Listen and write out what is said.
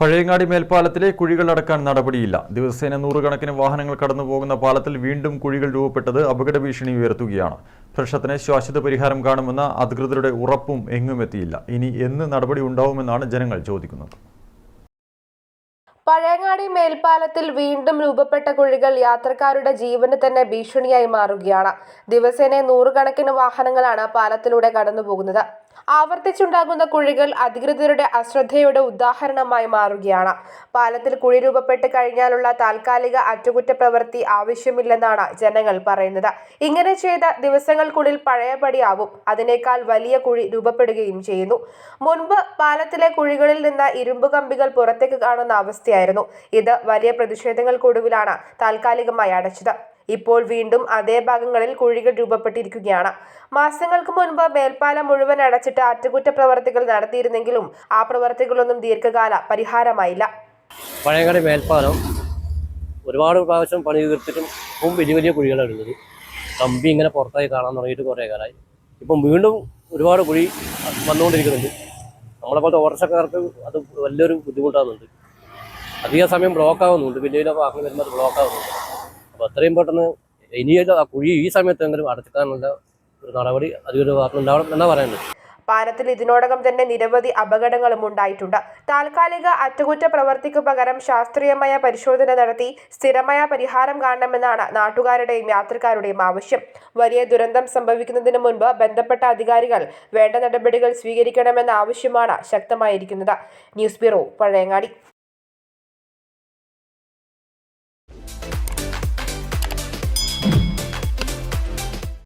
പഴയങ്ങാടി മേൽപ്പാലത്തിലെ കുഴികൾ അടക്കാൻ നടപടിയില്ല. ദിവസേന നൂറുകണക്കിന് വാഹനങ്ങൾ കടന്നുപോകുന്ന പാലത്തിൽ വീണ്ടും കുഴികൾ രൂപപ്പെട്ടത് അപകട ഭീഷണി ഉയർത്തുകയാണ്. പ്രശ്നത്തിന് ശാശ്വത പരിഹാരം കാണുമെന്ന അധികൃതരുടെ ഉറപ്പും എങ്ങുമെത്തിയില്ല. ഇനി എന്ന് നടപടി ഉണ്ടാവുമെന്നാണ് ജനങ്ങൾ ചോദിക്കുന്നത്. പഴയങ്ങാടി മേൽപ്പാലത്തിൽ വീണ്ടും രൂപപ്പെട്ട കുഴികൾ യാത്രക്കാരുടെ ജീവന് തന്നെ ഭീഷണിയായി മാറുകയാണ്. ദിവസേന നൂറുകണക്കിന് വാഹനങ്ങളാണ് പാലത്തിലൂടെ കടന്നുപോകുന്നത്. ആവർത്തിച്ചുണ്ടാകുന്ന കുഴികൾ അധികൃതരുടെ അശ്രദ്ധയുടെ ഉദാഹരണമായി മാറുകയാണ്. പാലത്തിൽ കുഴി രൂപപ്പെട്ട് കഴിഞ്ഞാലുള്ള താൽക്കാലിക അറ്റകുറ്റപ്രവൃത്തി ആവശ്യമില്ലെന്നാണ് ജനങ്ങൾ പറയുന്നത്. ഇങ്ങനെ ചെയ്ത ദിവസങ്ങൾക്കുള്ളിൽ പഴയപടിയാവും. അതിനേക്കാൾ വലിയ കുഴി രൂപപ്പെടുകയും ചെയ്യുന്നു. മുൻപ് പാലത്തിലെ കുഴികളിൽ നിന്ന് ഇരുമ്പ് കമ്പികൾ പുറത്തേക്ക് കാണുന്ന അവസ്ഥയായിരുന്നു. ഇത് വലിയ പ്രതിഷേധങ്ങൾക്കൊടുവിലാണ് താൽക്കാലികമായി അടച്ചത്. ഇപ്പോൾ വീണ്ടും അതേ ഭാഗങ്ങളിൽ കുഴികൾ രൂപപ്പെട്ടിരിക്കുകയാണ്. മാസങ്ങൾക്ക് മുൻപ് മേൽപ്പാലം മുഴുവൻ അടച്ചിട്ട് അറ്റകുറ്റപ്രവർത്തികൾ നടത്തിയിരുന്നെങ്കിലും ആ പ്രവർത്തികളൊന്നും ദീർഘകാല പരിഹാരമായില്ല. പഴയങ്ങാടി മേൽപ്പാലം ഒരുപാട് പ്രാവശ്യം പണി തീർത്തിട്ടും ഇപ്പം വലിയ വലിയ കുഴികളാണ് ഉള്ളത്. കമ്പി ഇങ്ങനെ പുറത്തായി കാണാൻ തുടങ്ങിയിട്ട് കുറേ കാലമായി. ഇപ്പം വീണ്ടും ഒരുപാട് കുഴി വന്നുകൊണ്ടിരിക്കുന്നുണ്ട്. നമ്മളെപ്പോലത്തെ ഓട്ടോറിക്ഷക്കാർക്ക് അത് വലിയൊരു ബുദ്ധിമുട്ടാകുന്നുണ്ട്. അധിക സമയം ബ്ലോക്ക് ആവുന്നുണ്ട്. വലിയ വലിയ വാഹനം വരുമ്പോൾ അത് ബ്ലോക്ക് ആവുന്നുണ്ട്. അപ്പോൾ എത്രയും പെട്ടെന്ന് ഇനിയും ആ കുഴി ഈ സമയത്തെങ്കിലും അടച്ചിട്ടാനുള്ള ഒരു നടപടി അധികൃതർ ഭാഗത്തുനിന്നുണ്ടാവണം എന്നാണ് പറയുന്നത്. പാലത്തിൽ ഇതിനോടകം തന്നെ നിരവധി അപകടങ്ങളും ഉണ്ടായിട്ടുണ്ട്. താൽക്കാലിക അറ്റകുറ്റപ്രവൃത്തിക്ക് പകരം ശാസ്ത്രീയമായ പരിശോധന നടത്തി സ്ഥിരമായ പരിഹാരം കാണണമെന്നാണ് നാട്ടുകാരുടെയും യാത്രക്കാരുടെയും ആവശ്യം. വലിയ ദുരന്തം സംഭവിക്കുന്നതിന് മുൻപ് ബന്ധപ്പെട്ട അധികാരികൾ വേണ്ട നടപടികൾ സ്വീകരിക്കണമെന്ന ആവശ്യമാണ് ശക്തമായിരിക്കുന്നത്. News bureau, Pazhayangadi.